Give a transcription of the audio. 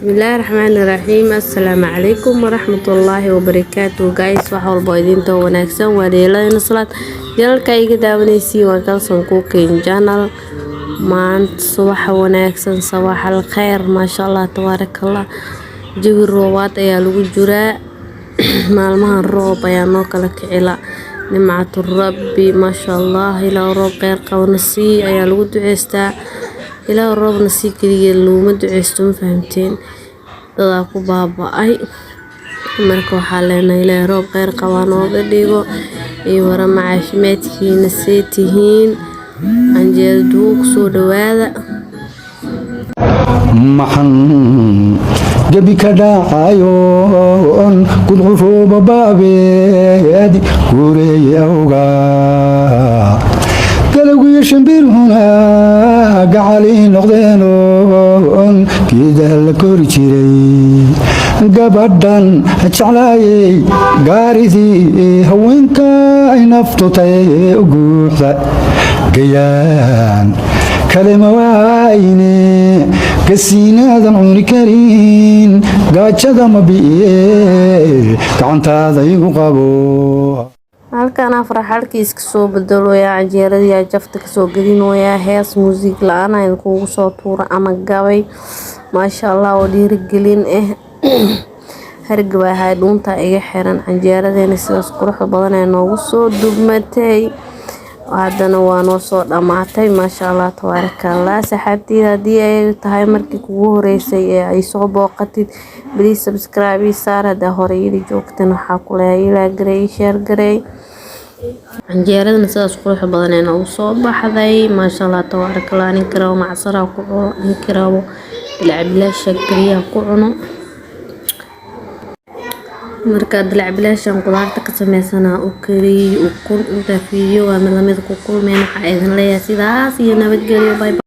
بسم الله الرحمن الرحيم. السلام عليكم ورحمة الله وبركاته. جايز وحول بايدين تو وناكسن وليلة نصلات جلالك ايقا داونيسي وكالسن كوكين جانل مانت صباح وناكسن صباح الخير ما شاء الله تبارك الله. جوي الروبات ايا لغو جراء مالمها الروب ايا نوكالك علا نمعة الرب ما شاء الله إلى روب غير قونسي ايا لغو دعيستا إلى الروب نسي كليا لوما دعيستو فهمتين dadaa ku baaba'ay marka waxaa leenahay ilaahay roob kheyr qabaa nooga dhigo iyo warama caafimaadkiina see tihiin canjeero duug soo dhawaada maxan gabi ka dhacayoon kudcurooba baabeed guureeye awga galaguyo shambirhuna gacalii noqdeenoon geedaha la kori jiray gabadhan jeclaayey gaaridii haweenka ay naftutay u guuxda gayaan kalema waayne gasiinaadan cuni karin gaajada ma bi'iye gacantaada igu qabo halkan afrax halkiis kasoo bedalooyaa canjeeradii jafta kasoo gedinooyaa hees muusig la-aan aan kuugu soo tuura ama gabay maasha allah oo dhiirigelin ah hargabaa hay dhuunta iga xiran canjeeradeena sidaas quruxda badan ee noogu soo dubmatay haddana waa noo soo dhamaatay maasha allah tabaaraka allah. saxaabteyda haddii ay tahay markii kugu horeysay ee ay soo booqatid please subscribe ii saar haddaa hore ila joogtan waxaa ku leeyahay ilaa gareey share gareey canjeeradana sidaas quruxda badan ee noogu soo baxday maasha allah tabaaraka allah. nin karabo macsara ku cuno nin karabo dilacbilaasha gariyaha ku cuno marka dilacbilaashan qudaarta ka sameysana u kariyo ukun inta fiidiyo waa mid lamid ku kulmeen waxaa idin leeyahay sidaas iyo nabadgelyo bye.